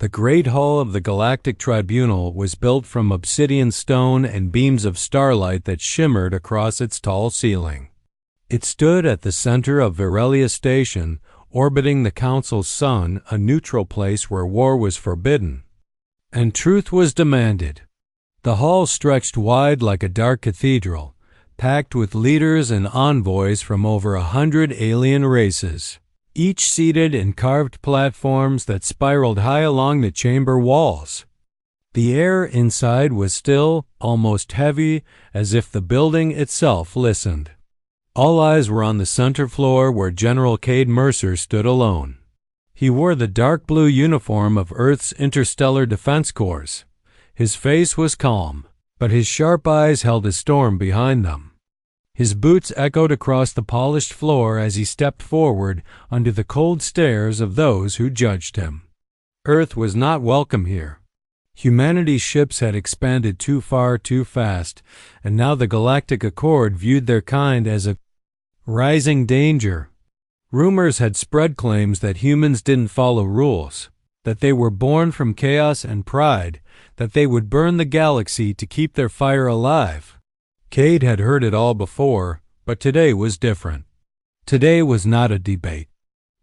The great hall of the Galactic Tribunal was built from obsidian stone and beams of starlight that shimmered across its tall ceiling. It stood at the center of Virelia Station, orbiting the Council's sun, a neutral place where war was forbidden, and truth was demanded. The hall stretched wide like a dark cathedral, packed with leaders and envoys from over 100 alien races, each seated in carved platforms that spiraled high along the chamber walls. The air inside was still, almost heavy, as if the building itself listened. All eyes were on the center floor where General Cade Mercer stood alone. He wore the dark blue uniform of Earth's Interstellar Defense Corps. His face was calm, but his sharp eyes held a storm behind them. His boots echoed across the polished floor as he stepped forward under the cold stares of those who judged him. Earth was not welcome here. Humanity's ships had expanded too far too fast, and now the Galactic Accord viewed their kind as a rising danger. Rumors had spread claims that humans didn't follow rules, that they were born from chaos and pride, that they would burn the galaxy to keep their fire alive. Cade had heard it all before, but today was different. Today was not a debate.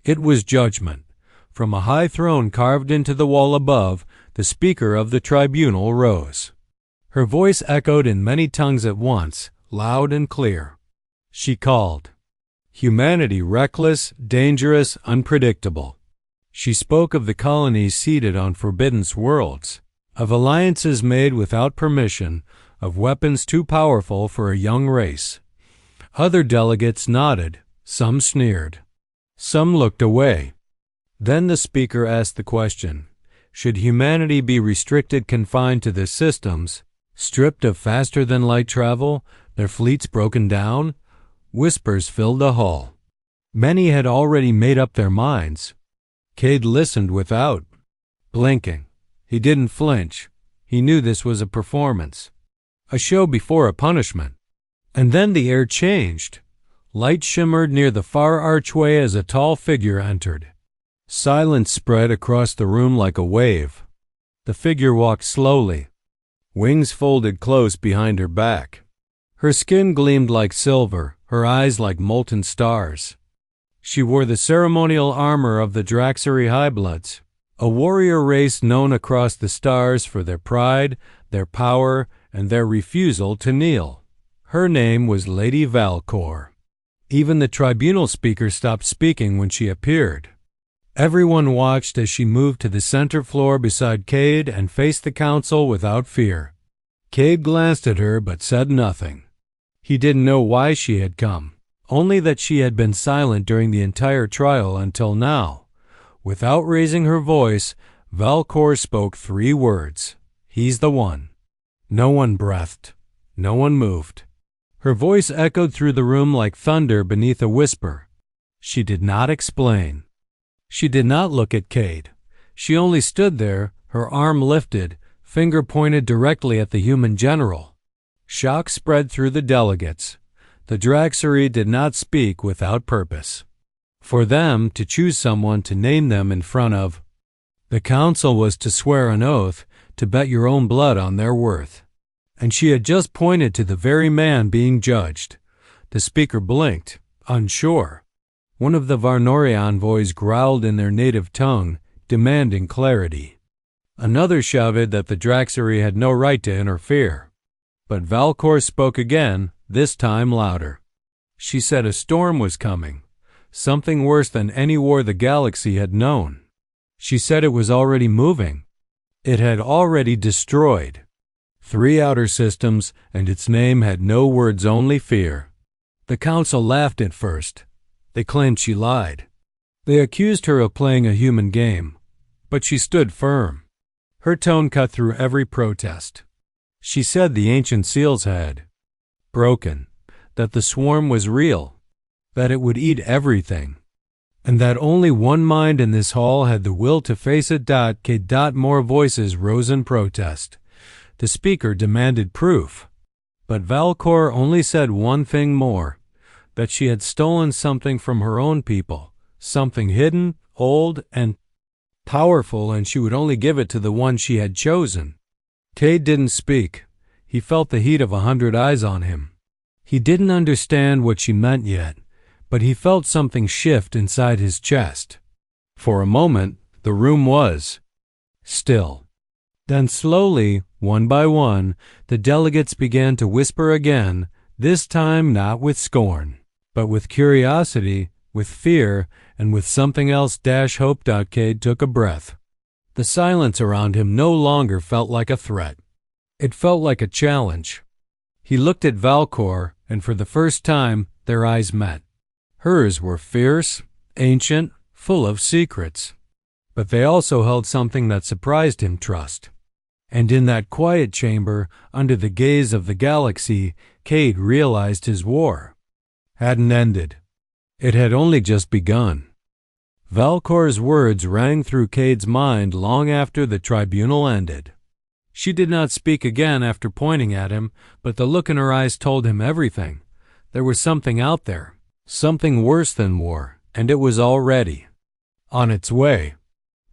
It was judgment. From a high throne carved into the wall above, the speaker of the tribunal rose. Her voice echoed in many tongues at once, loud and clear. She called, "Humanity reckless, dangerous, unpredictable." She spoke of the colonies seated on forbidden worlds, of alliances made without permission, of weapons too powerful for a young race. Other delegates nodded, some sneered. Some looked away. Then the speaker asked the question, should humanity be restricted, confined to their systems, stripped of faster-than-light travel, their fleets broken down? Whispers filled the hall. Many had already made up their minds. Cade listened without blinking. He didn't flinch. He knew this was a performance, a show before a punishment. And then the air changed. Light shimmered near the far archway as a tall figure entered. Silence spread across the room like a wave. The figure walked slowly, wings folded close behind her back. Her skin gleamed like silver, her eyes like molten stars. She wore the ceremonial armor of the Draxari Highbloods, a warrior race known across the stars for their pride, their power, and their refusal to kneel. Her name was Lady Valcor. Even the tribunal speaker stopped speaking when she appeared. Everyone watched as she moved to the center floor beside Cade and faced the council without fear. Cade glanced at her but said nothing. He didn't know why she had come, only that she had been silent during the entire trial until now. Without raising her voice, Valcor spoke 3 words. "He's the one." No one breathed. No one moved. Her voice echoed through the room like thunder beneath a whisper. She did not explain. She did not look at Cade. She only stood there, her arm lifted, finger pointed directly at the human general. Shock spread through the delegates. The Draxari did not speak without purpose. For them to choose someone to name them in front of the council was to swear an oath, to bet your own blood on their worth. And she had just pointed to the very man being judged. The speaker blinked, unsure. One of the Varnori envoys growled in their native tongue, demanding clarity. Another shouted that the Draxari had no right to interfere. But Valcor spoke again, this time louder. She said a storm was coming, something worse than any war the galaxy had known. She said it was already moving. It had already destroyed 3 outer systems, and its name had no words, only fear. The council laughed at first. They claimed she lied. They accused her of playing a human game, but she stood firm. Her tone cut through every protest. She said the ancient seals had broken, that the swarm was real, that it would eat everything, and that only one mind in this hall had the will to face it. More voices rose in protest. The speaker demanded proof. But Valcor only said one thing more, that she had stolen something from her own people, something hidden, old, and powerful, and she would only give it to the one she had chosen. Cade didn't speak. He felt the heat of 100 eyes on him. He didn't understand what she meant yet, but he felt something shift inside his chest. For a moment, the room was still. Then slowly, one by one, the delegates began to whisper again, this time not with scorn, but with curiosity, with fear, and with something else. Hope. Cade took a breath. The silence around him no longer felt like a threat. It felt like a challenge. He looked at Valcor, and for the first time, their eyes met. Hers were fierce, ancient, full of secrets. But they also held something that surprised him: trust. And in that quiet chamber, under the gaze of the galaxy, Cade realized his war hadn't ended. It had only just begun. Valcor's words rang through Cade's mind long after the tribunal ended. She did not speak again after pointing at him, but the look in her eyes told him everything. There was something out there, something worse than war, and it was already on its way.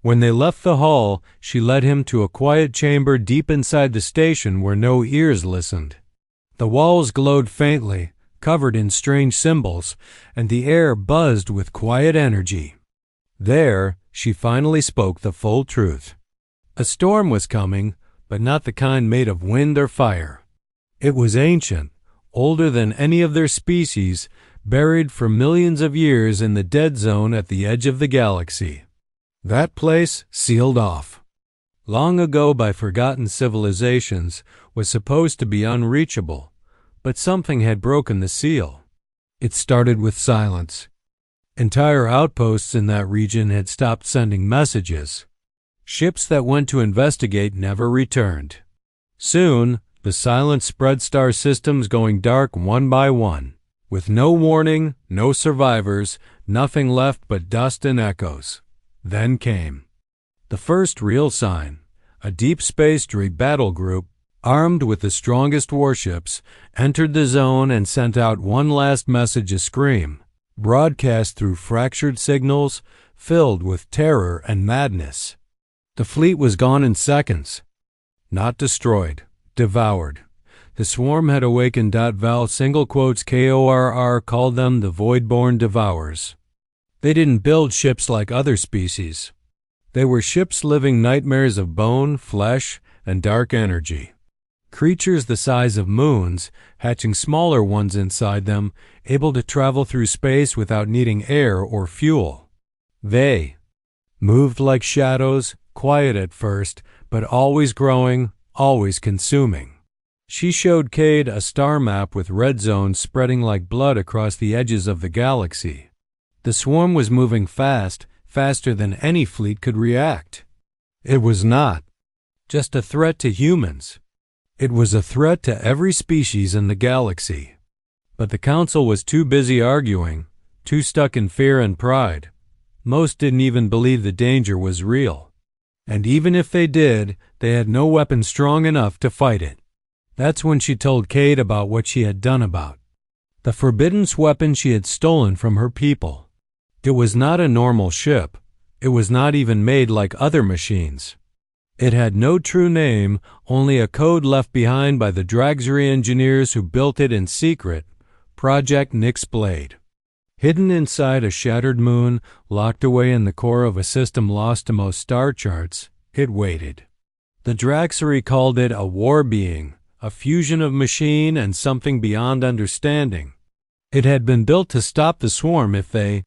When they left the hall, she led him to a quiet chamber deep inside the station where no ears listened. The walls glowed faintly, covered in strange symbols, and the air buzzed with quiet energy. There, she finally spoke the full truth. A storm was coming, but not the kind made of wind or fire. It was ancient, older than any of their species, buried for millions of years in the dead zone at the edge of the galaxy. That place, sealed off long ago by forgotten civilizations, was supposed to be unreachable, but something had broken the seal. It started with silence. Entire outposts in that region had stopped sending messages. Ships that went to investigate never returned. Soon, the silence spread, star systems going dark one by one. With no warning, no survivors, nothing left but dust and echoes. Then came the first real sign. A deep space droid battle group, armed with the strongest warships, entered the zone and sent out one last message, a scream, broadcast through fractured signals, filled with terror and madness. The fleet was gone in seconds. Not destroyed, devoured. The swarm had awakened. Val KORR called them the Voidborn Devourers. They didn't build ships like other species. They were ships living nightmares of bone, flesh, and dark energy. Creatures the size of moons, hatching smaller ones inside them, able to travel through space without needing air or fuel. They moved like shadows, quiet at first, but always growing, always consuming. She showed Cade a star map with red zones spreading like blood across the edges of the galaxy. The swarm was moving fast, faster than any fleet could react. It was not just a threat to humans. It was a threat to every species in the galaxy. But the council was too busy arguing, too stuck in fear and pride. Most didn't even believe the danger was real. And even if they did, they had no weapon strong enough to fight it. That's when she told Cade about what she had done about the forbidden weapon she had stolen from her people. It was not a normal ship. It was not even made like other machines. It had no true name, only a code left behind by the Dragzeri engineers who built it in secret, Project Nyx Blade. Hidden inside a shattered moon, locked away in the core of a system lost to most star charts, it waited. The Dragzeri called it a war being, a fusion of machine and something beyond understanding. It had been built to stop the swarm if they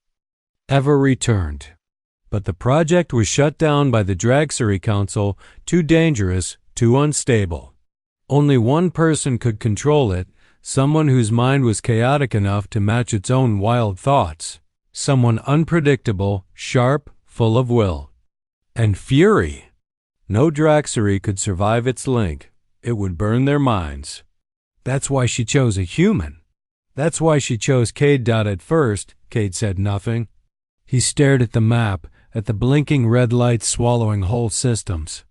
ever returned. But the project was shut down by the Dragzeri Council, too dangerous, too unstable. Only one person could control it, someone whose mind was chaotic enough to match its own wild thoughts. Someone unpredictable, sharp, full of will. And fury. No Dragzeri could survive its link. It would burn their minds. That's why she chose a human. That's why she chose Cade. At first, Cade said nothing. He stared at the map, at the blinking red lights swallowing whole systems.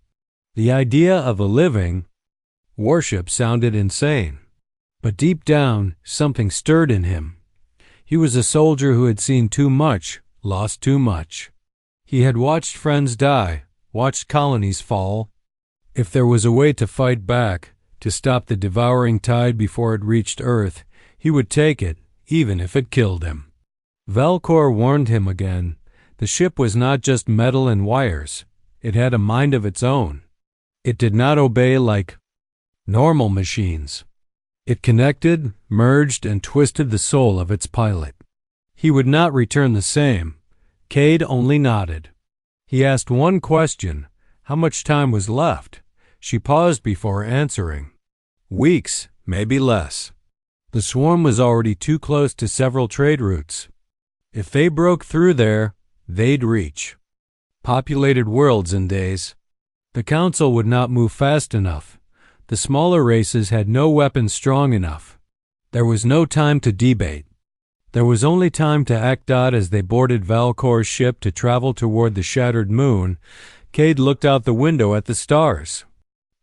The idea of a living warship sounded insane. But deep down, something stirred in him. He was a soldier who had seen too much, lost too much. He had watched friends die, watched colonies fall. If there was a way to fight back, to stop the devouring tide before it reached Earth, he would take it, even if it killed him. Valcor warned him again. The ship was not just metal and wires. It had a mind of its own. It did not obey like normal machines. It connected, merged, and twisted the soul of its pilot. He would not return the same. Cade only nodded. He asked one question. How much time was left? She paused before answering. Weeks, maybe less. The swarm was already too close to several trade routes. If they broke through there, they'd reach populated worlds in days. The Council would not move fast enough. The smaller races had no weapons strong enough. There was no time to debate. There was only time to act. As they boarded Valcor's ship to travel toward the shattered moon, Cade looked out the window at the stars.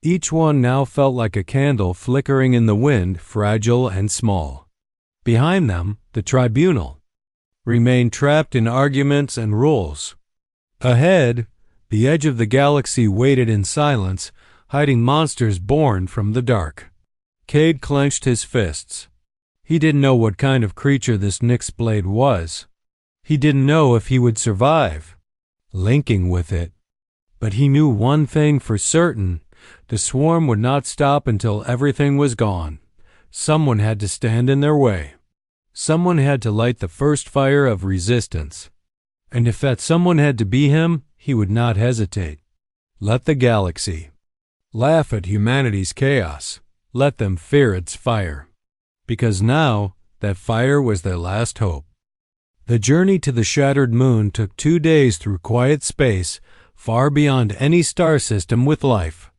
Each one now felt like a candle flickering in the wind, fragile and small. Behind them, the tribunal remained trapped in arguments and rules. Ahead, the edge of the galaxy waited in silence, hiding monsters born from the dark. Cade clenched his fists. He didn't know what kind of creature this Nyxblade was. He didn't know if he would survive linking with it. But he knew one thing for certain. The swarm would not stop until everything was gone. Someone had to stand in their way. Someone had to light the first fire of resistance. And if that someone had to be him, he would not hesitate. Let the galaxy laugh at humanity's chaos. Let them fear its fire. Because now, that fire was their last hope. The journey to the shattered moon took 2 days through quiet space, far beyond any star system with life.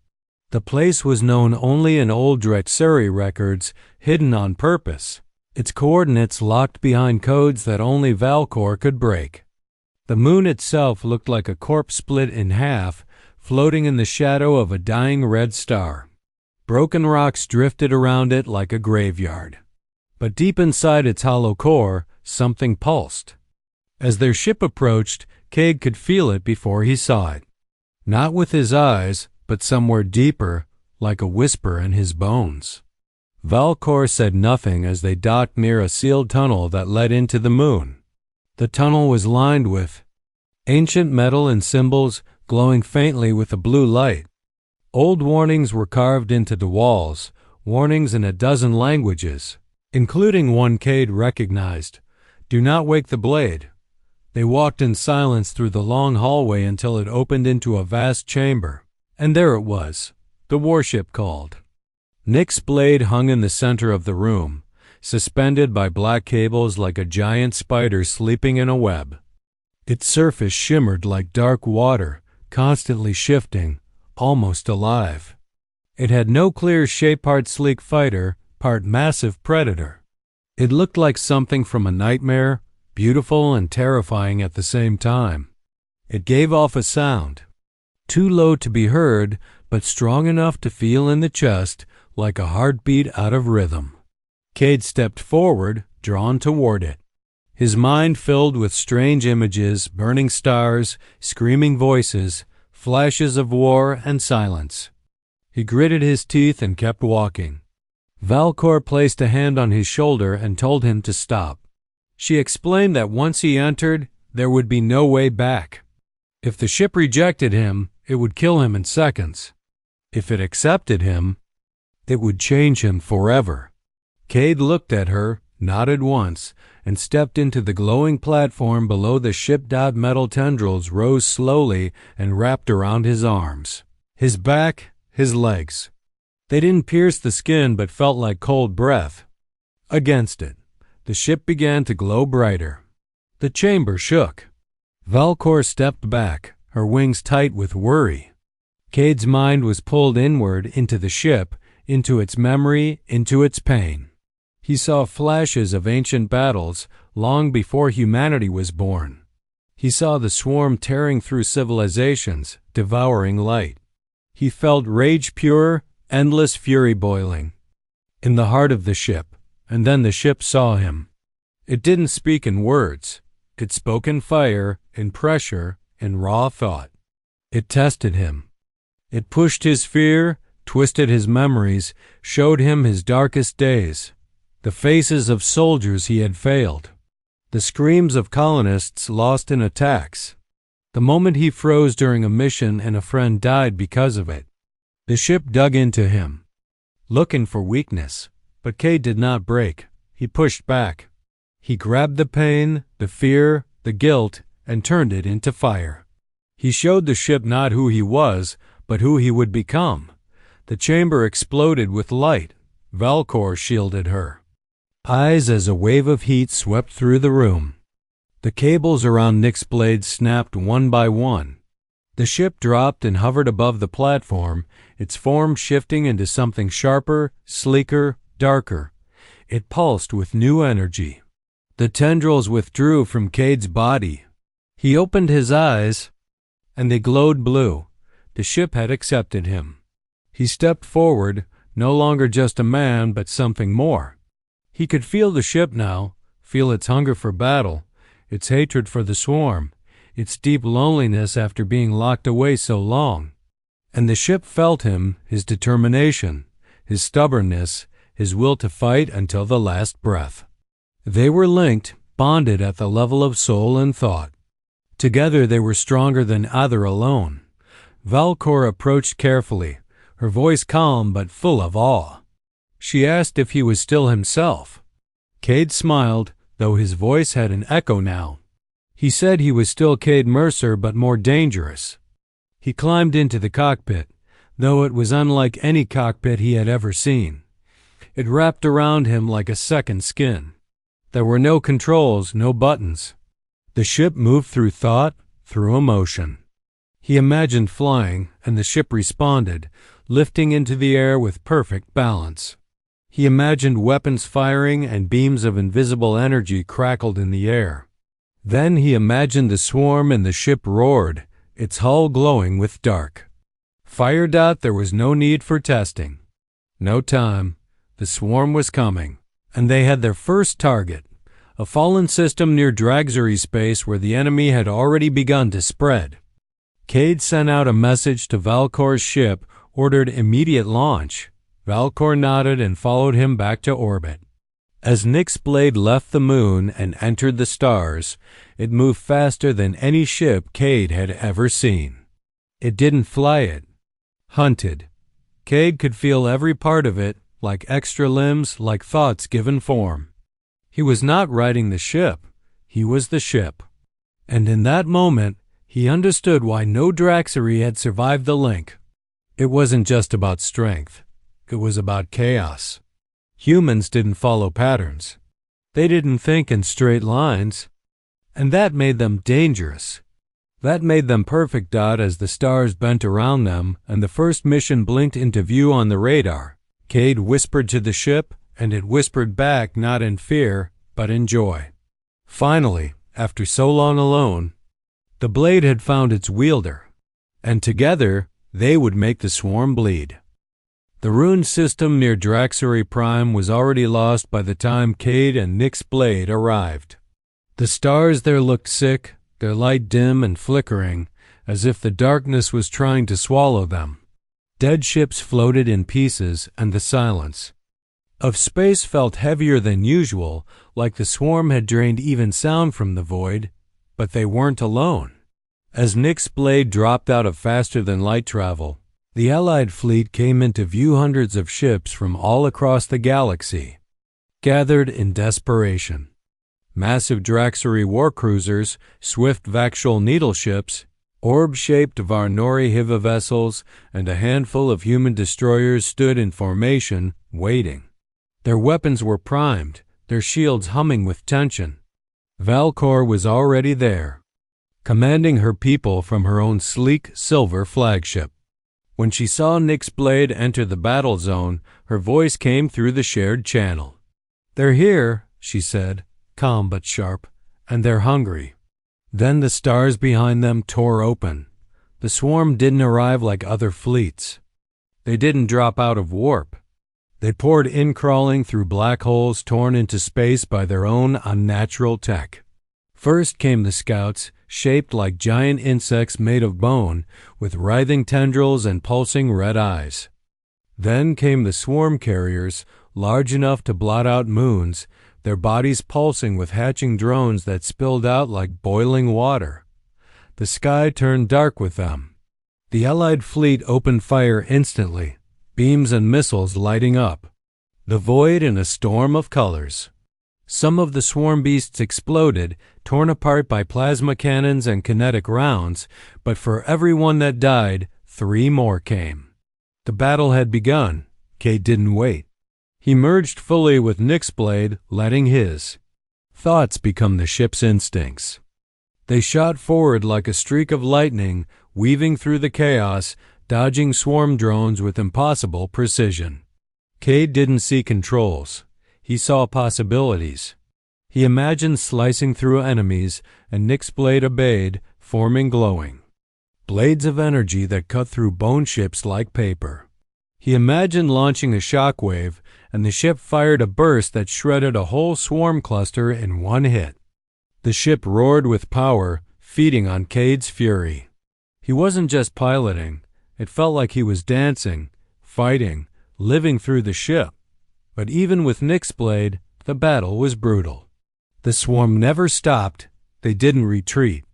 The place was known only in old Drexuri records, hidden on purpose, its coordinates locked behind codes that only Valcor could break. The moon itself looked like a corpse split in half, floating in the shadow of a dying red star. Broken rocks drifted around it like a graveyard. But deep inside its hollow core, something pulsed. As their ship approached, Cade could feel it before he saw it. Not with his eyes, but somewhere deeper, like a whisper in his bones. Valcor said nothing as they docked near a sealed tunnel that led into the moon. The tunnel was lined with ancient metal and symbols glowing faintly with a blue light. Old warnings were carved into the walls, warnings in a dozen languages, including one Cade recognized. Do not wake the blade. They walked in silence through the long hallway until it opened into a vast chamber. And there it was. The warship called. Nyxblade hung in the center of the room, suspended by black cables like a giant spider sleeping in a web. Its surface shimmered like dark water, constantly shifting, almost alive. It had no clear shape, part sleek fighter, part massive predator. It looked like something from a nightmare, beautiful and terrifying at the same time. It gave off a sound, too low to be heard, but strong enough to feel in the chest, like a heartbeat out of rhythm. Cade stepped forward, drawn toward it. His mind filled with strange images, burning stars, screaming voices, flashes of war and silence. He gritted his teeth and kept walking. Valcor placed a hand on his shoulder and told him to stop. She explained that once he entered, there would be no way back. If the ship rejected him, it would kill him in seconds. If it accepted him, it would change him forever. Cade looked at her, nodded once, and stepped into the glowing platform below the ship. Metal tendrils rose slowly and wrapped around his arms, his back, his legs. They didn't pierce the skin but felt like cold breath. Against it, the ship began to glow brighter. The chamber shook. Valcor stepped back, her wings tight with worry. Cade's mind was pulled inward into the ship, into its memory, into its pain. He saw flashes of ancient battles long before humanity was born. He saw the swarm tearing through civilizations, devouring light. He felt rage pure, endless fury boiling in the heart of the ship, and then the ship saw him. It didn't speak in words. It spoke in fire, in pressure, in raw thought. It tested him. It pushed his fear, twisted his memories, showed him his darkest days, the faces of soldiers he had failed, the screams of colonists lost in attacks, the moment he froze during a mission and a friend died because of it. The ship dug into him, looking for weakness, but Cade did not break. He pushed back. He grabbed the pain, the fear, the guilt, and turned it into fire. He showed the ship not who he was, but who he would become. The chamber exploded with light. Valcor shielded her eyes as a wave of heat swept through the room. The cables around Nick's blade snapped one by one. The ship dropped and hovered above the platform, its form shifting into something sharper, sleeker, darker. It pulsed with new energy. The tendrils withdrew from Cade's body. He opened his eyes, and they glowed blue. The ship had accepted him. He stepped forward, no longer just a man, but something more. He could feel the ship now, feel its hunger for battle, its hatred for the swarm, its deep loneliness after being locked away so long. And the ship felt him, his determination, his stubbornness, his will to fight until the last breath. They were linked, bonded at the level of soul and thought. Together they were stronger than either alone. Valcor approached carefully, her voice calm but full of awe. She asked if he was still himself. Cade smiled, though his voice had an echo now. He said he was still Cade Mercer, but more dangerous. He climbed into the cockpit, though it was unlike any cockpit he had ever seen. It wrapped around him like a second skin. There were no controls, no buttons. The ship moved through thought, through emotion. He imagined flying, and the ship responded, lifting into the air with perfect balance. He imagined weapons firing and beams of invisible energy crackled in the air. Then he imagined the swarm and the ship roared, its hull glowing with dark. There was no need for testing. No time. The swarm was coming, and they had their first target, a fallen system near Dragzery space where the enemy had already begun to spread. Cade sent out a message to Valcor's ship, ordered immediate launch. Valcor nodded and followed him back to orbit. As Nick's blade left the moon and entered the stars, it moved faster than any ship Cade had ever seen. It didn't fly it. Hunted. Cade could feel every part of it, like extra limbs, like thoughts given form. He was not riding the ship. He was the ship. And in that moment, he understood why no Dragzery had survived the link. It wasn't just about strength. It was about chaos. Humans didn't follow patterns. They didn't think in straight lines. And that made them dangerous. That made them perfect. As the stars bent around them and the first mission blinked into view on the radar, Cade whispered to the ship, and it whispered back not in fear, but in joy. Finally, after so long alone, the blade had found its wielder, and together they would make the swarm bleed. The ruined system near Dragzery Prime was already lost by the time Cade and Nick's blade arrived. The stars there looked sick, their light dim and flickering, as if the darkness was trying to swallow them. Dead ships floated in pieces, and the silence of space felt heavier than usual, like the swarm had drained even sound from the void, but they weren't alone. As Nick's blade dropped out of faster-than-light travel, the Allied fleet came into view. Hundreds of ships from all across the galaxy gathered in desperation. Massive Dragzery war cruisers, swift Vakshul needle ships, orb-shaped Varnori Hiva vessels, and a handful of human destroyers stood in formation, waiting. Their weapons were primed, their shields humming with tension. Valcor was already there, commanding her people from her own sleek silver flagship. When she saw Nick's blade enter the battle zone, her voice came through the shared channel. "They're here," she said, calm but sharp, "and they're hungry." Then the stars behind them tore open. The swarm didn't arrive like other fleets. They didn't drop out of warp. They poured in, crawling through black holes torn into space by their own unnatural tech. First came the scouts, shaped like giant insects made of bone, with writhing tendrils and pulsing red eyes. Then came the swarm carriers, large enough to blot out moons, their bodies pulsing with hatching drones that spilled out like boiling water. The sky turned dark with them. The Allied fleet opened fire instantly, beams and missiles lighting up. The void in a storm of colors. Some of the swarm beasts exploded, torn apart by plasma cannons and kinetic rounds, but for every one that died, 3 more came. The battle had begun. Cade didn't wait. He merged fully with Nick's blade, letting his thoughts become the ship's instincts. They shot forward like a streak of lightning, weaving through the chaos, dodging swarm drones with impossible precision. Cade didn't see controls. He saw possibilities. He imagined slicing through enemies, and Nick's blade obeyed, forming glowing blades of energy that cut through bone ships like paper. He imagined launching a shockwave, and the ship fired a burst that shredded a whole swarm cluster in one hit. The ship roared with power, feeding on Cade's fury. He wasn't just piloting. It felt like he was dancing, fighting, living through the ship. But even with Nick's blade, the battle was brutal. The swarm never stopped. They didn't retreat.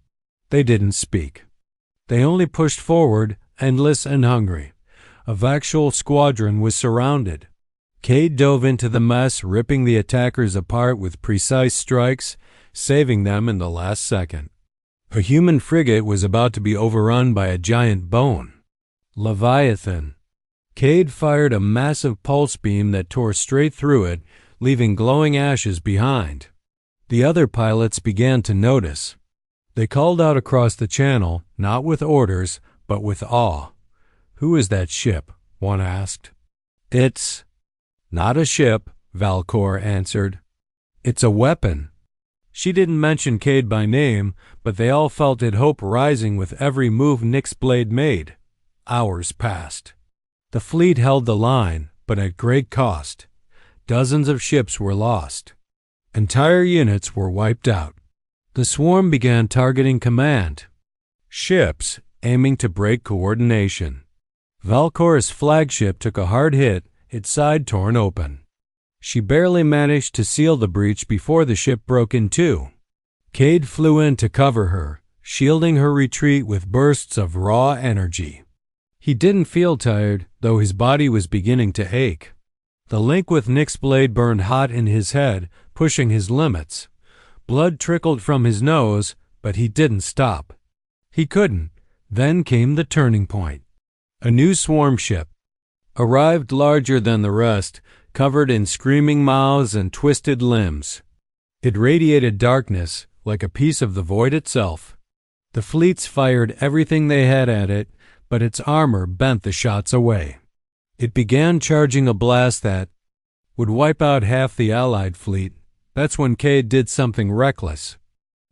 They didn't speak. They only pushed forward, endless and hungry. A Vakshul squadron was surrounded. Cade dove into the mess, ripping the attackers apart with precise strikes, saving them in the last second. A human frigate was about to be overrun by a giant bone. Leviathan. Cade fired a massive pulse beam that tore straight through it, leaving glowing ashes behind. The other pilots began to notice. They called out across the channel, not with orders, but with awe. "Who is that ship?" one asked. "It's not a ship," Valcor answered. "It's a weapon." She didn't mention Cade by name, but they all felt it, hope rising with every move Nick's blade made. Hours passed. The fleet held the line, but at great cost. Dozens of ships were lost. Entire units were wiped out. The swarm began targeting command ships, aiming to break coordination. Valcor's flagship took a hard hit, its side torn open. She barely managed to seal the breach before the ship broke in two. Cade flew in to cover her, shielding her retreat with bursts of raw energy. He didn't feel tired, though his body was beginning to ache. The link with Nick's blade burned hot in his head, pushing his limits. Blood trickled from his nose, but he didn't stop. He couldn't. Then came the turning point. A new swarm ship arrived, larger than the rest, covered in screaming mouths and twisted limbs. It radiated darkness, like a piece of the void itself. The fleets fired everything they had at it, but its armor bent the shots away. It began charging a blast that would wipe out half the Allied fleet. That's when Cade did something reckless.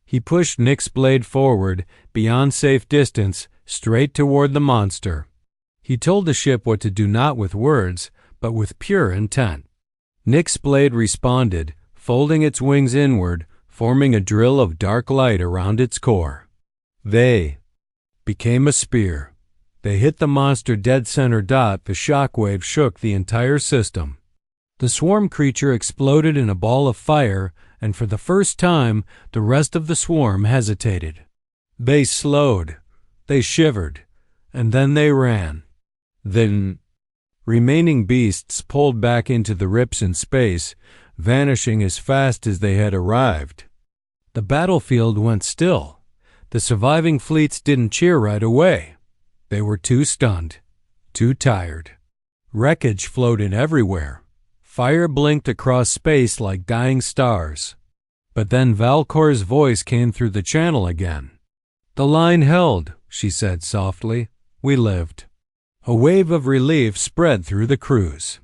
He pushed Nick's blade forward, beyond safe distance, straight toward the monster. He told the ship what to do, not with words, but with pure intent. Nick's blade responded, folding its wings inward, forming a drill of dark light around its core. They became a spear. They hit the monster dead center dot. The shockwave shook the entire system. The swarm creature exploded in a ball of fire, and for the first time, the rest of the swarm hesitated. They slowed. They shivered. And then they ran. The remaining beasts pulled back into the rips in space, vanishing as fast as they had arrived. The battlefield went still. The surviving fleets didn't cheer right away. They were too stunned, too tired. Wreckage floated everywhere. Fire blinked across space like dying stars. But then Valcor's voice came through the channel again. "The line held," she said softly. "We lived." A wave of relief spread through the crews.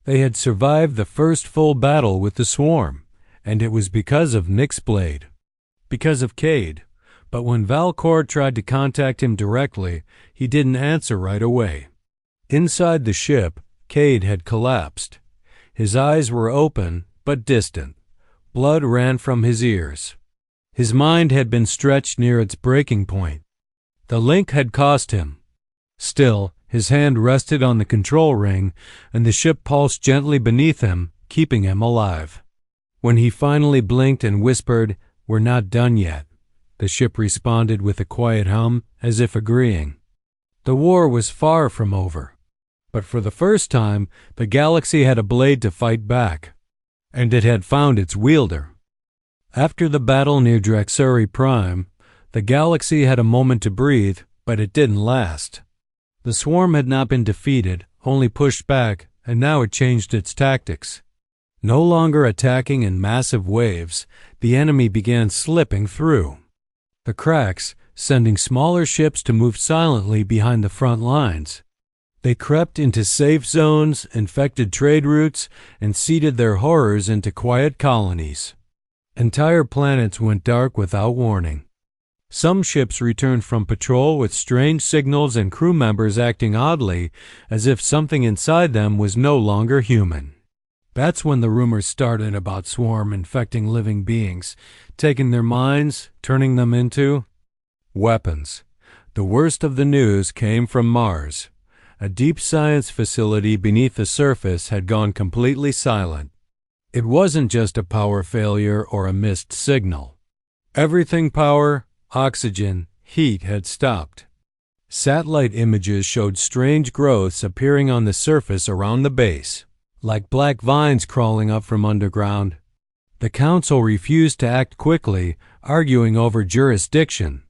They had survived the first full battle with the swarm, and it was because of Nick's blade. Because of Cade. But when Valcor tried to contact him directly, he didn't answer right away. Inside the ship, Cade had collapsed. His eyes were open, but distant. Blood ran from his ears. His mind had been stretched near its breaking point. The link had cost him. Still, his hand rested on the control ring, and the ship pulsed gently beneath him, keeping him alive. When he finally blinked and whispered, "We're not done yet," the ship responded with a quiet hum, as if agreeing. The war was far from over. But for the first time, the galaxy had a blade to fight back, and it had found its wielder. After the battle near Drexuri Prime, the galaxy had a moment to breathe, but it didn't last. The swarm had not been defeated, only pushed back, and now it changed its tactics. No longer attacking in massive waves, the enemy began slipping through the cracks, sending smaller ships to move silently behind the front lines. They crept into safe zones, infected trade routes, and seeded their horrors into quiet colonies. Entire planets went dark without warning. Some ships returned from patrol with strange signals and crew members acting oddly, as if something inside them was no longer human. That's when the rumors started about swarm infecting living beings, taking their minds, turning them into weapons. The worst of the news came from Mars. A deep science facility beneath the surface had gone completely silent. It wasn't just a power failure or a missed signal. Everything power, oxygen, heat had stopped. Satellite images showed strange growths appearing on the surface around the base, like black vines crawling up from underground. The Council refused to act quickly, arguing over jurisdiction.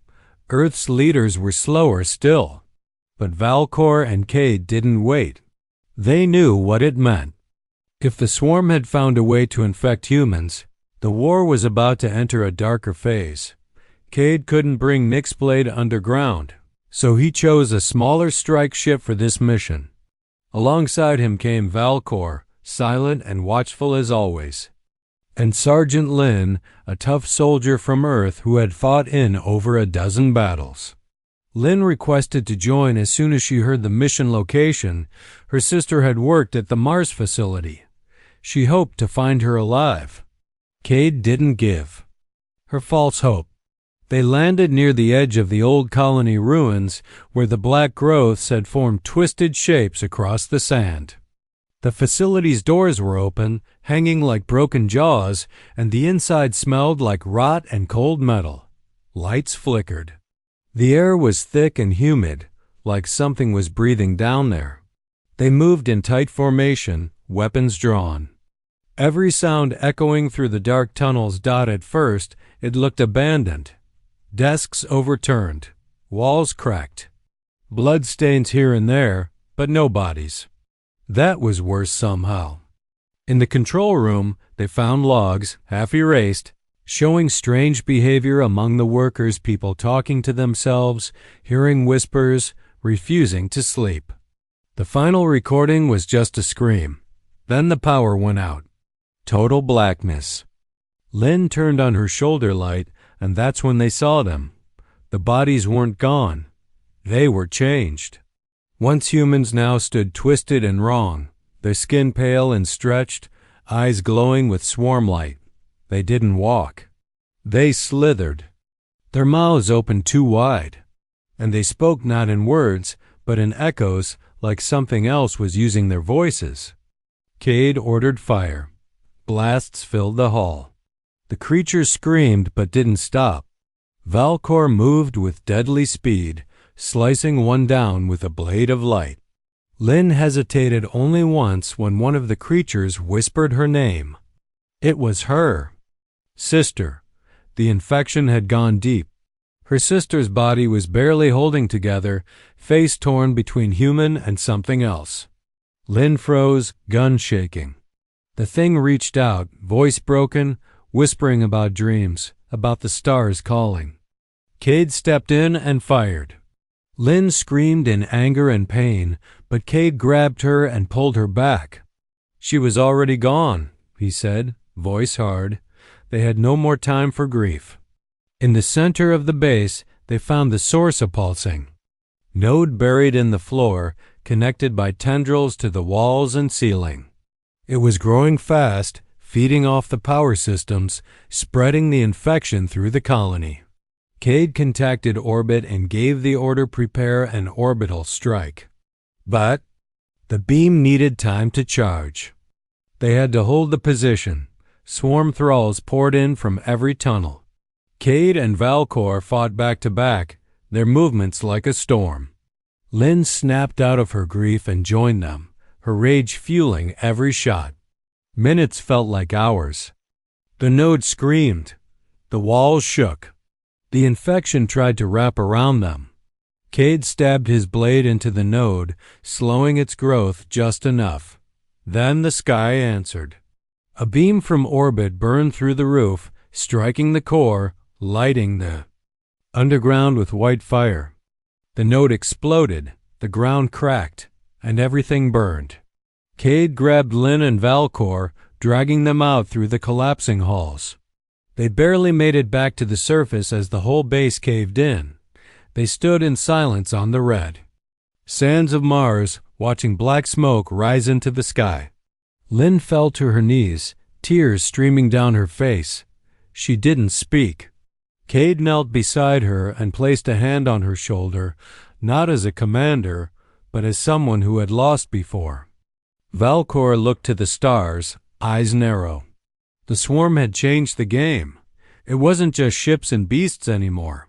Earth's leaders were slower still. But Valcor and Cade didn't wait. They knew what it meant. If the swarm had found a way to infect humans, the war was about to enter a darker phase. Cade couldn't bring Nyx's blade underground, so he chose a smaller strike ship for this mission. Alongside him came Valcor, silent and watchful as always, and Sergeant Lin, a tough soldier from Earth who had fought in over a dozen battles. Lin requested to join as soon as she heard the mission location. Her sister had worked at the Mars facility. She hoped to find her alive. Cade didn't give her false hope. They landed near the edge of the old colony ruins, where the black growths had formed twisted shapes across the sand. The facility's doors were open, hanging like broken jaws, and the inside smelled like rot and cold metal. Lights flickered. The air was thick and humid, like something was breathing down there. They moved in tight formation, weapons drawn. Every sound echoing through the dark tunnels. At first, it looked abandoned. Desks overturned, walls cracked, bloodstains here and there, but no bodies. That was worse somehow. In the control room, they found logs, half erased, showing strange behavior among the workers, people talking to themselves, hearing whispers, refusing to sleep. The final recording was just a scream. Then the power went out. Total blackness. Lynn turned on her shoulder light, and that's when they saw them. The bodies weren't gone. They were changed. Once humans now stood twisted and wrong, their skin pale and stretched, eyes glowing with swarm light. They didn't walk. They slithered. Their mouths opened too wide, and they spoke not in words, but in echoes, like something else was using their voices. Cade ordered fire. Blasts filled the hall. The creatures screamed but didn't stop. Valcor moved with deadly speed, slicing one down with a blade of light. Lynn hesitated only once when one of the creatures whispered her name. It was her sister. The infection had gone deep. Her sister's body was barely holding together, face torn between human and something else. Lynn froze, gun shaking. The thing reached out, voice broken, whispering about dreams, about the stars calling. Cade stepped in and fired. Lynn screamed in anger and pain, but Cade grabbed her and pulled her back. She was already gone, he said, voice hard. They had no more time for grief. In the center of the base, they found the source of pulsing. Node buried in the floor, connected by tendrils to the walls and ceiling. It was growing fast, feeding off the power systems, spreading the infection through the colony. Cade contacted Orbit and gave the order prepare an orbital strike. But the beam needed time to charge. They had to hold the position. Swarm thralls poured in from every tunnel. Cade and Valcor fought back to back, their movements like a storm. Lynn snapped out of her grief and joined them, her rage fueling every shot. Minutes felt like hours. The node screamed. The walls shook. The infection tried to wrap around them. Cade stabbed his blade into the node, slowing its growth just enough. Then the sky answered. A beam from orbit burned through the roof, striking the core, lighting the underground with white fire. The node exploded, the ground cracked, and everything burned. Cade grabbed Lynn and Valcor, dragging them out through the collapsing halls. They barely made it back to the surface as the whole base caved in. They stood in silence on the red sands of Mars, watching black smoke rise into the sky. Lynn fell to her knees, tears streaming down her face. She didn't speak. Cade knelt beside her and placed a hand on her shoulder, not as a commander, but as someone who had lost before. Valcor looked to the stars, eyes narrow. The swarm had changed the game. It wasn't just ships and beasts anymore.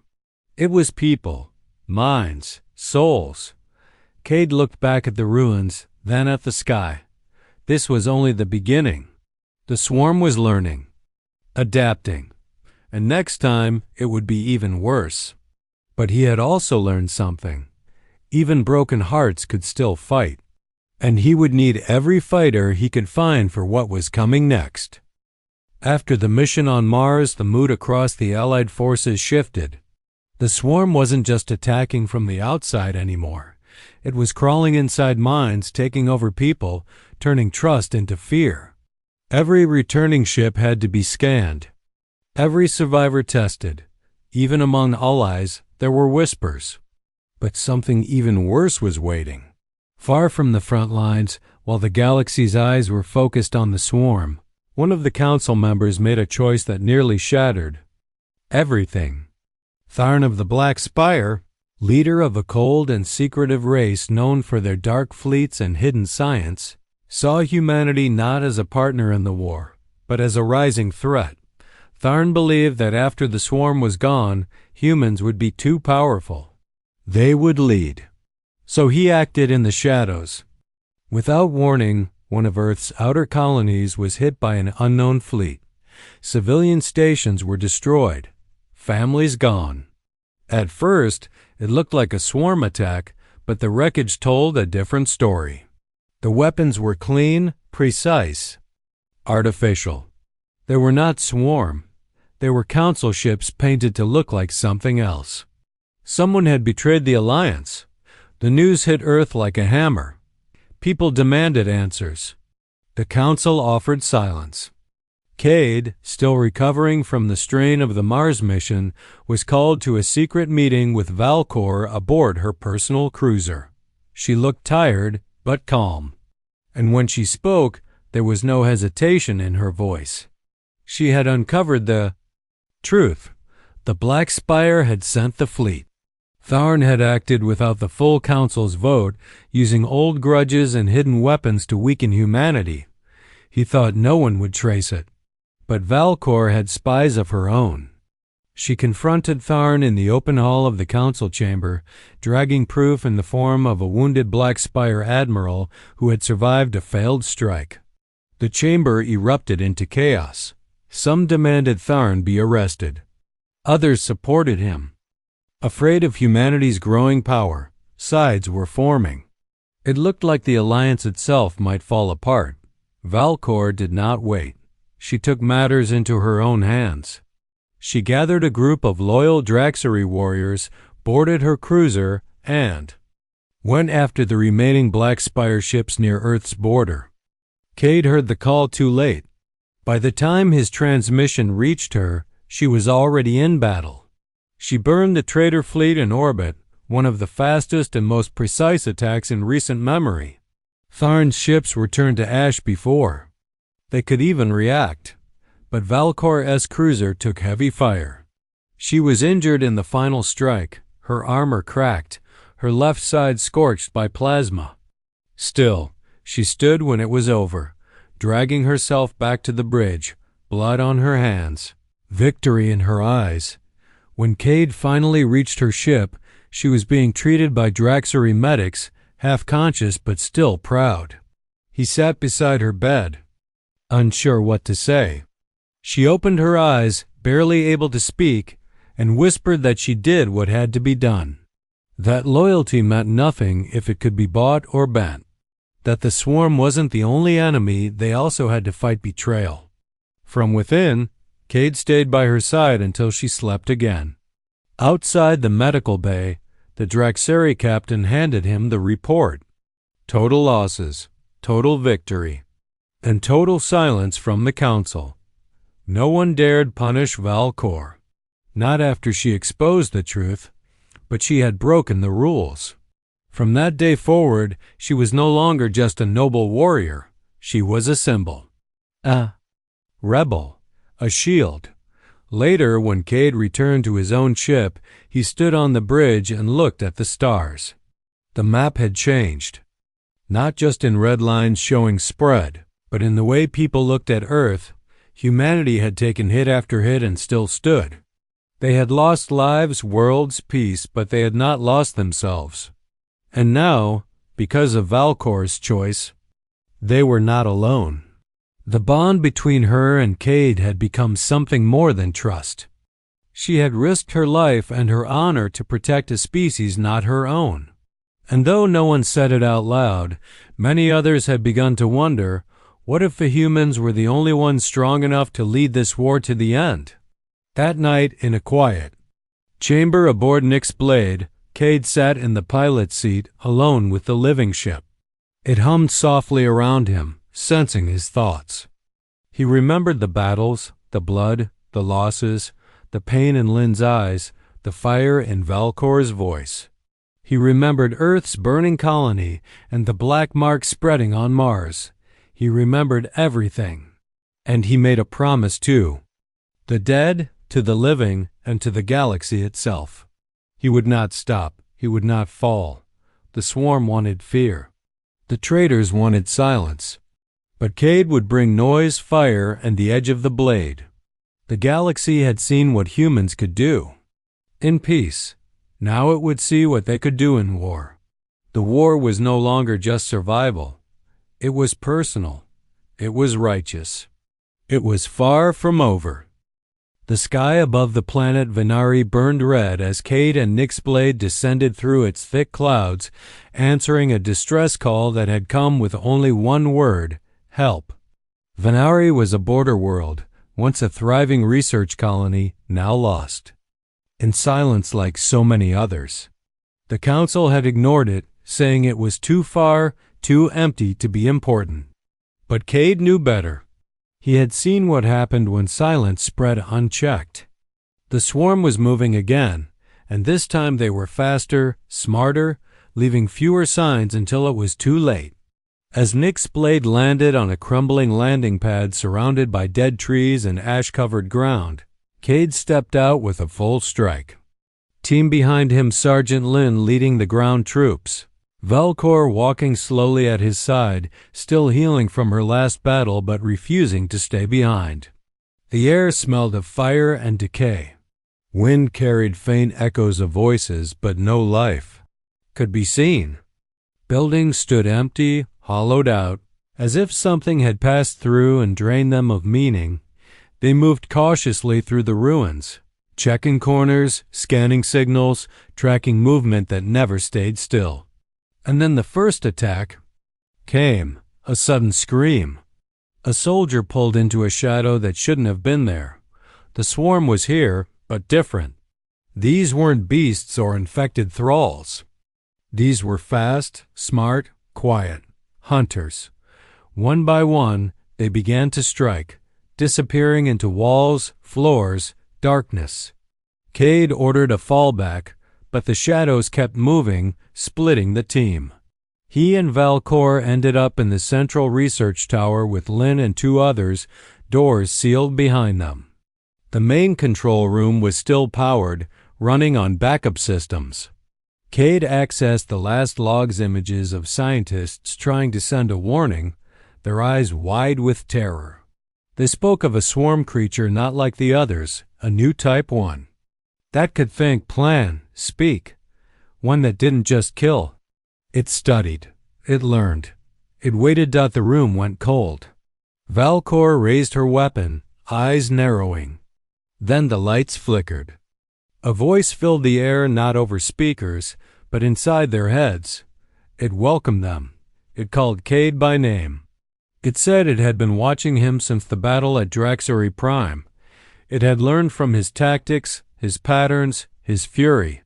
It was people, minds, souls. Cade looked back at the ruins, then at the sky. This was only the beginning. The swarm was learning, adapting, and next time it would be even worse. But he had also learned something. Even broken hearts could still fight, and he would need every fighter he could find for what was coming next. After the mission on Mars, the mood across the Allied forces shifted. The swarm wasn't just attacking from the outside anymore. It was crawling inside minds, taking over people, turning trust into fear. Every returning ship had to be scanned. Every survivor tested. Even among allies, there were whispers. But something even worse was waiting. Far from the front lines, while the galaxy's eyes were focused on the swarm, one of the council members made a choice that nearly shattered everything. Tharn of the Black Spire, leader of a cold and secretive race known for their dark fleets and hidden science, saw humanity not as a partner in the war, but as a rising threat. Tharn believed that after the swarm was gone, humans would be too powerful. They would lead. So he acted in the shadows. Without warning, one of Earth's outer colonies was hit by an unknown fleet. Civilian stations were destroyed. Families gone. At first, it looked like a swarm attack, but the wreckage told a different story. The weapons were clean, precise, artificial. They were not swarm. They were council ships painted to look like something else. Someone had betrayed the Alliance. The news hit Earth like a hammer. People demanded answers. The council offered silence. Cade, still recovering from the strain of the Mars mission, was called to a secret meeting with Valcor aboard her personal cruiser. She looked tired, but calm. And when she spoke, there was no hesitation in her voice. She had uncovered the truth. The Black Spire had sent the fleet. Tharn had acted without the full council's vote, using old grudges and hidden weapons to weaken humanity. He thought no one would trace it. But Valcor had spies of her own. She confronted Tharn in the open hall of the council chamber, dragging proof in the form of a wounded Black Spire admiral who had survived a failed strike. The chamber erupted into chaos. Some demanded Tharn be arrested. Others supported him. Afraid of humanity's growing power, sides were forming. It looked like the Alliance itself might fall apart. Valcor did not wait. She took matters into her own hands. She gathered a group of loyal Draxery warriors, boarded her cruiser, and went after the remaining Black Spire ships near Earth's border. Cade heard the call too late. By the time his transmission reached her, she was already in battle. She burned the traitor fleet in orbit, one of the fastest and most precise attacks in recent memory. Tharn's ships were turned to ash before. They could even react. But Valkor's cruiser took heavy fire. She was injured in the final strike, her armor cracked, her left side scorched by plasma. Still, she stood when it was over, dragging herself back to the bridge, blood on her hands, victory in her eyes. When Cade finally reached her ship, she was being treated by Draxari medics, half-conscious but still proud. He sat beside her bed, unsure what to say. She opened her eyes, barely able to speak, and whispered that she did what had to be done. That loyalty meant nothing if it could be bought or bent. That the swarm wasn't the only enemy, they also had to fight betrayal. From within, Cade stayed by her side until she slept again. Outside the medical bay, the Draxari captain handed him the report. Total losses, total victory, and total silence from the council. No one dared punish Valkor. Not after she exposed the truth, but she had broken the rules. From that day forward, she was no longer just a noble warrior. She was a symbol. A rebel. A shield. Later, when Cade returned to his own ship, he stood on the bridge and looked at the stars. The map had changed. Not just in red lines showing spread, but in the way people looked at Earth. Humanity had taken hit after hit and still stood. They had lost lives, worlds, peace, but they had not lost themselves. And now, because of Valkor's choice, they were not alone. The bond between her and Cade had become something more than trust. She had risked her life and her honor to protect a species not her own. And though no one said it out loud, many others had begun to wonder, what if the humans were the only ones strong enough to lead this war to the end? That night, in a quiet chamber aboard Nick's Blade, Cade sat in the pilot's seat, alone with the living ship. It hummed softly around him, sensing his thoughts. He remembered the battles, the blood, the losses, the pain in Lynn's eyes, the fire in Valkor's voice. He remembered Earth's burning colony and the black mark spreading on Mars. He remembered everything. And he made a promise too. The dead, to the living, and to the galaxy itself. He would not stop. He would not fall. The swarm wanted fear. The traitors wanted silence. But Cade would bring noise, fire, and the edge of the blade. The galaxy had seen what humans could do. In peace. Now it would see what they could do in war. The war was no longer just survival. It was personal. It was righteous. It was far from over. The sky above the planet Venari burned red as Cade and Nick's Blade descended through its thick clouds, answering a distress call that had come with only one word: help. Venari was a border world, once a thriving research colony, now lost. In silence like so many others. The council had ignored it, saying it was too far, too empty to be important. But Cade knew better. He had seen what happened when silence spread unchecked. The swarm was moving again, and this time they were faster, smarter, leaving fewer signs until it was too late. As Nick's Blade landed on a crumbling landing pad surrounded by dead trees and ash-covered ground, Cade stepped out with a full strike. Team behind him, Sergeant Lynn leading the ground troops. Valkor walking slowly at his side, still healing from her last battle but refusing to stay behind. The air smelled of fire and decay. Wind carried faint echoes of voices, but no life could be seen. Buildings stood empty, hollowed out, as if something had passed through and drained them of meaning. They moved cautiously through the ruins, checking corners, scanning signals, tracking movement that never stayed still. And then the first attack came, a sudden scream. A soldier pulled into a shadow that shouldn't have been there. The swarm was here, but different. These weren't beasts or infected thralls. These were fast, smart, quiet hunters. One by one, they began to strike, disappearing into walls, floors, darkness. Cade ordered a fallback, but the shadows kept moving, splitting the team. He and Valcor ended up in the central research tower with Lin and two others, doors sealed behind them. The main control room was still powered, running on backup systems. Cade accessed the last logs images of scientists trying to send a warning, their eyes wide with terror. They spoke of a swarm creature not like the others, a new Type 1. That could think, plan, speak. One that didn't just kill. It studied. It learned. It waited till the room went cold. Valcor raised her weapon, eyes narrowing. Then the lights flickered. A voice filled the air, not over speakers, but inside their heads. It welcomed them. It called Cade by name. It said it had been watching him since the battle at Draxury Prime. It had learned from his tactics, his patterns, his fury.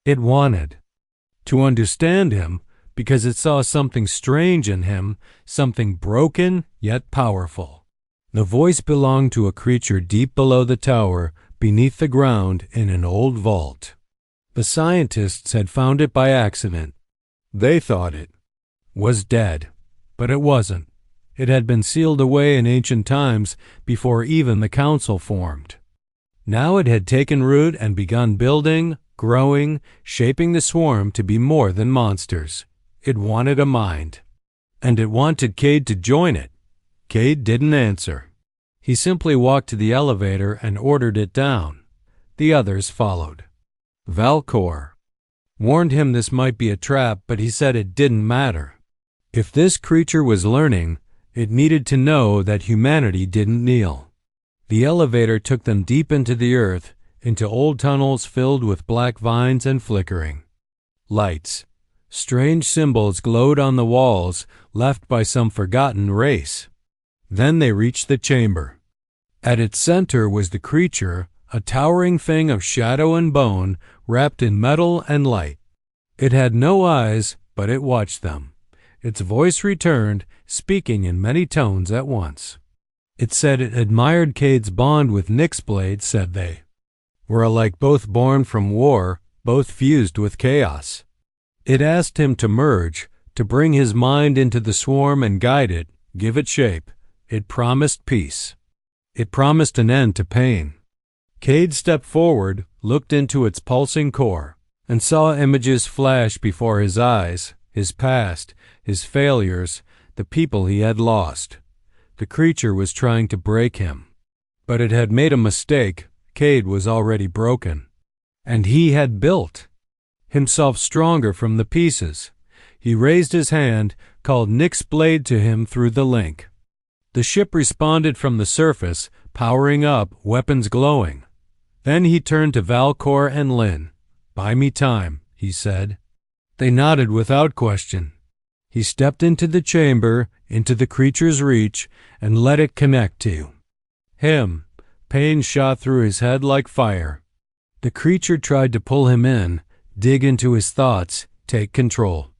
It wanted to understand him because it saw something strange in him, something broken yet powerful. The voice belonged to a creature deep below the tower, beneath the ground in an old vault. The scientists had found it by accident. They thought it was dead, but it wasn't. It had been sealed away in ancient times before even the council formed. Now it had taken root and begun building, growing, shaping the swarm to be more than monsters. It wanted a mind. And it wanted Cade to join it. Cade didn't answer. He simply walked to the elevator and ordered it down. The others followed. Valcor warned him this might be a trap, but he said it didn't matter. If this creature was learning, it needed to know that humanity didn't kneel. The elevator took them deep into the earth, into old tunnels filled with black vines and flickering lights. Strange symbols glowed on the walls, left by some forgotten race. Then they reached the chamber. At its center was the creature, a towering thing of shadow and bone, wrapped in metal and light. It had no eyes, but it watched them. Its voice returned, speaking in many tones at once. It said it admired Cade's bond with Nyxblade, said they. Were alike, both born from war, both fused with chaos. It asked him to merge, to bring his mind into the swarm and guide it, give it shape. It promised peace. It promised an end to pain. Cade stepped forward, looked into its pulsing core, and saw images flash before his eyes, his past, his failures, the people he had lost. The creature was trying to break him. But it had made a mistake. Cade was already broken. And he had built himself stronger from the pieces. He raised his hand, called Nyxblade to him through the link. The ship responded from the surface, powering up, weapons glowing. Then he turned to Valcor and Lin. "Buy me time," he said. They nodded without question. He stepped into the chamber, into the creature's reach, and let it connect to him. Pain shot through his head like fire. The creature tried to pull him in, dig into his thoughts, take control.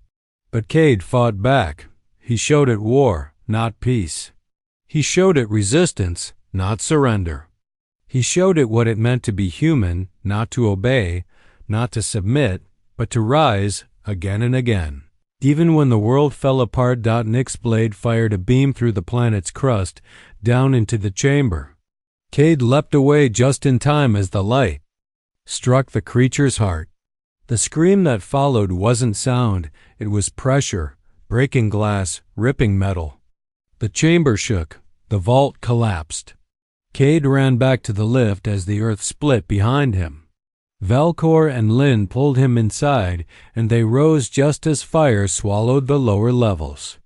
But Cade fought back. He showed it war, not peace. He showed it resistance, not surrender. He showed it what it meant to be human, not to obey, not to submit, but to rise again and again. Even when the world fell apart, Nyxblade fired a beam through the planet's crust, down into the chamber. Cade leapt away just in time as the light struck the creature's heart. The scream that followed wasn't sound, it was pressure, breaking glass, ripping metal. The chamber shook, the vault collapsed. Cade ran back to the lift as the earth split behind him. Valcor and Lin pulled him inside, and they rose just as fire swallowed the lower levels.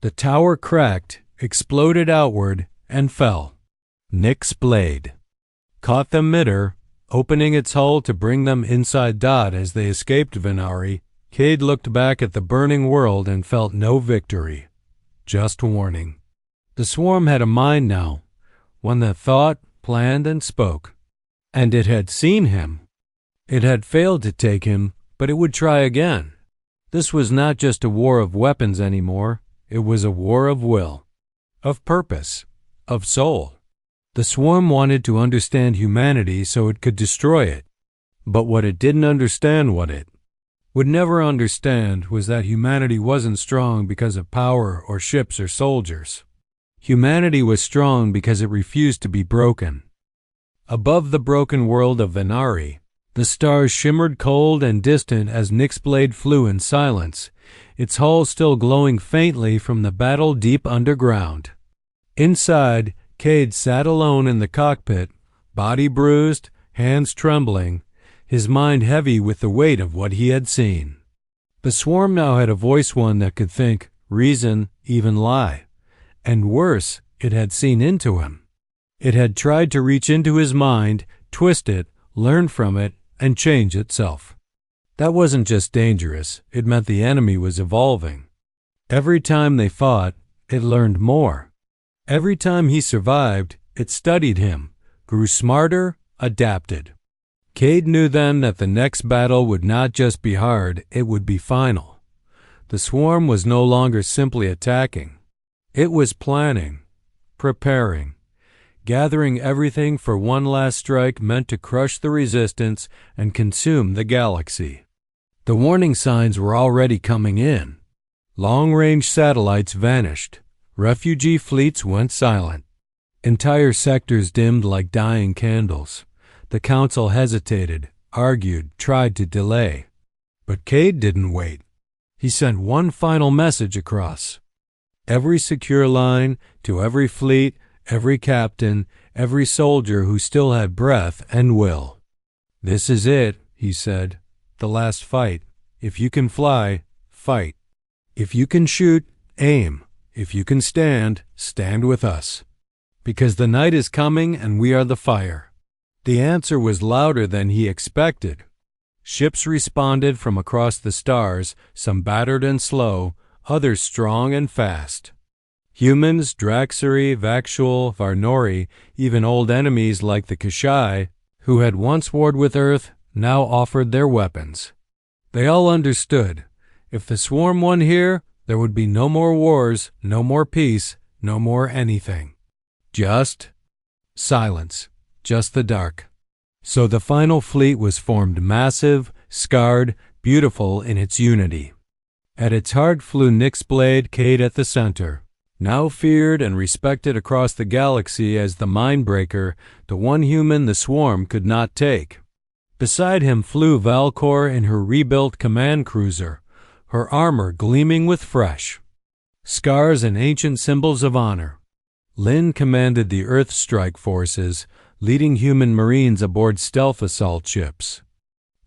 The tower cracked, exploded outward, and fell. Nyxblade caught them midair, opening its hull to bring them inside Dot as they escaped Venari. Cade looked back at the burning world and felt no victory, just warning. The swarm had a mind now, one that thought, planned, and spoke. And it had seen him. It had failed to take him, but it would try again. This was not just a war of weapons anymore. It was a war of will, of purpose, of soul. The swarm wanted to understand humanity so it could destroy it. But what it didn't understand would never understand was that humanity wasn't strong because of power or ships or soldiers. Humanity was strong because it refused to be broken. Above the broken world of Venari, the stars shimmered cold and distant as Nick's blade flew in silence, its hull still glowing faintly from the battle deep underground. Inside, Cade sat alone in the cockpit, body bruised, hands trembling, his mind heavy with the weight of what he had seen. The swarm now had a voice, one that could think, reason, even lie. And worse, it had seen into him. It had tried to reach into his mind, twist it, learn from it, and change itself. That wasn't just dangerous, it meant the enemy was evolving. Every time they fought, it learned more. Every time he survived, it studied him, grew smarter, adapted. Cade knew then that the next battle would not just be hard, it would be final. The swarm was no longer simply attacking. It was planning, preparing, gathering everything for one last strike meant to crush the resistance and consume the galaxy. The warning signs were already coming in. Long-range satellites vanished. Refugee fleets went silent. Entire sectors dimmed like dying candles. The council hesitated, argued, tried to delay. But Cade didn't wait. He sent one final message across. Every secure line, to every fleet, every captain, every soldier who still had breath and will. This is it, he said. The last fight. If you can fly, fight. If you can shoot, aim. If you can stand, stand with us. Because the night is coming and we are the fire. The answer was louder than he expected. Ships responded from across the stars, some battered and slow, others strong and fast. Humans, Draxari, Vaxual, Varnori, even old enemies like the Kashai, who had once warred with Earth, now offered their weapons. They all understood. If the swarm won here, there would be no more wars, no more peace, no more anything. Just silence. Just the dark. So the final fleet was formed, massive, scarred, beautiful in its unity. At its heart flew Nick's blade, Cade at the center, now feared and respected across the galaxy as the mindbreaker, the one human the swarm could not take. Beside him flew Valcor in her rebuilt command cruiser, her armor gleaming with fresh scars and ancient symbols of honor. Lynn commanded the Earth Strike forces, leading human marines aboard stealth assault ships.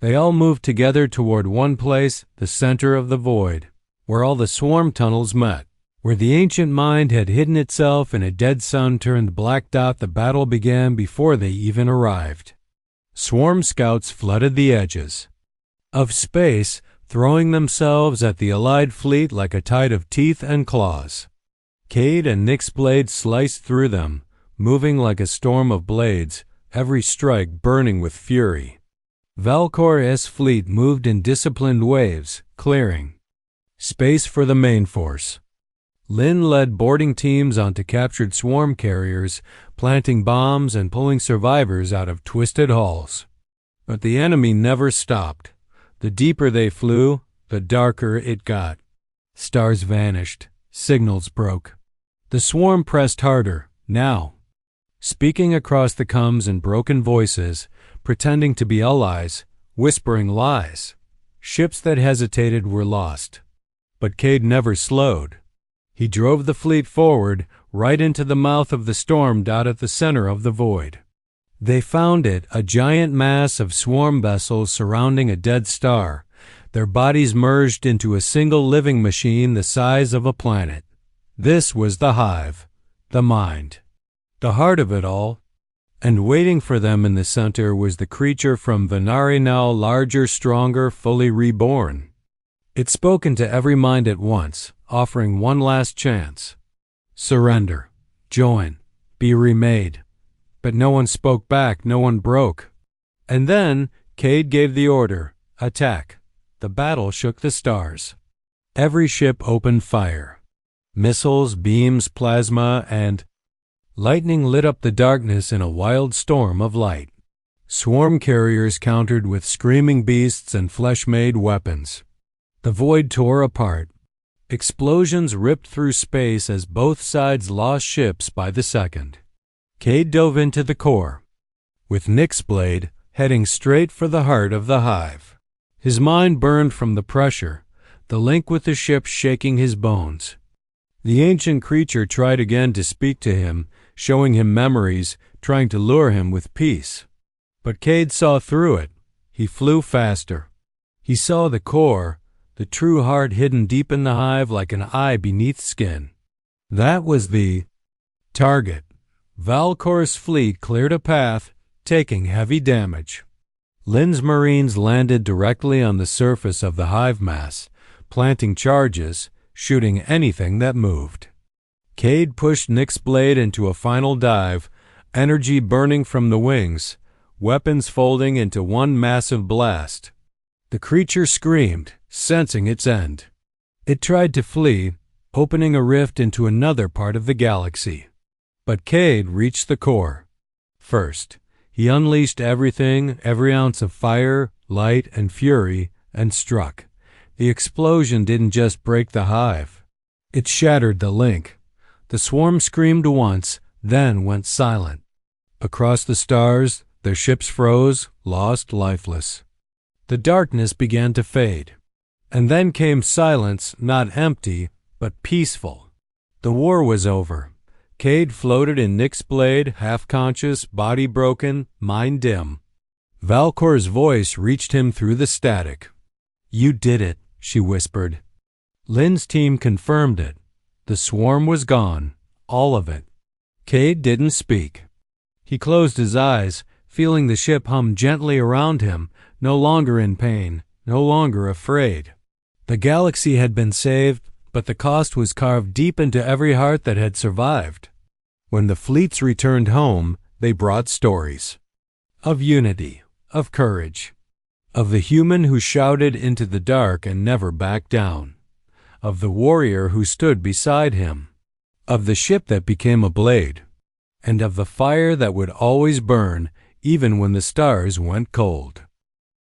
They all moved together toward one place, the center of the void, where all the swarm tunnels met, where the ancient mind had hidden itself in a dead sun turned black dot. The battle began before they even arrived. Swarm scouts flooded the edges of space, throwing themselves at the allied fleet like a tide of teeth and claws. Cade and Nick's blade sliced through them, moving like a storm of blades, every strike burning with fury. Valcor's fleet moved in disciplined waves, clearing space for the main force. Lynn led boarding teams onto captured swarm carriers, planting bombs and pulling survivors out of twisted hulls. But the enemy never stopped. The deeper they flew, the darker it got. Stars vanished. Signals broke. The swarm pressed harder, now. Speaking across the comms in broken voices, pretending to be allies, whispering lies. Ships that hesitated were lost. But Cade never slowed. He drove the fleet forward, right into the mouth of the storm dot at the center of the void. They found it, a giant mass of swarm vessels surrounding a dead star, their bodies merged into a single living machine the size of a planet. This was the hive, the mind, the heart of it all. And waiting for them in the center was the creature from Venari, now larger, stronger, fully reborn. It spoke into every mind at once, offering one last chance. Surrender, join, be remade. But no one spoke back, no one broke. And then Cade gave the order, attack. The battle shook the stars. Every ship opened fire. Missiles, beams, plasma, and lightning lit up the darkness in a wild storm of light. Swarm carriers countered with screaming beasts and flesh-made weapons. The void tore apart. Explosions ripped through space as both sides lost ships by the second. Cade dove into the core, with Nyx's blade heading straight for the heart of the hive. His mind burned from the pressure, the link with the ship shaking his bones. The ancient creature tried again to speak to him, showing him memories, trying to lure him with peace. But Cade saw through it. He flew faster. He saw the core, the true heart hidden deep in the hive like an eye beneath skin. That was the target. Valkor's fleet cleared a path, taking heavy damage. Lynn's Marines landed directly on the surface of the hive mass, planting charges, shooting anything that moved. Cade pushed Nyx's blade into a final dive, energy burning from the wings, weapons folding into one massive blast. The creature screamed, sensing its end. It tried to flee, opening a rift into another part of the galaxy. But Cade reached the core. First, he unleashed everything, every ounce of fire, light, and fury, and struck. The explosion didn't just break the hive. It shattered the link. The swarm screamed once, then went silent. Across the stars, their ships froze, lost, lifeless. The darkness began to fade. And then came silence, not empty, but peaceful. The war was over. Cade floated in Nyx's blade, half-conscious, body broken, mind dim. Valkor's voice reached him through the static. "You did it," she whispered. Lynn's team confirmed it. The swarm was gone, all of it. Cade didn't speak. He closed his eyes, feeling the ship hum gently around him, no longer in pain, no longer afraid. The galaxy had been saved, but the cost was carved deep into every heart that had survived. When the fleets returned home, they brought stories. Of unity, of courage, of the human who shouted into the dark and never backed down, of the warrior who stood beside him, of the ship that became a blade, and of the fire that would always burn even when the stars went cold.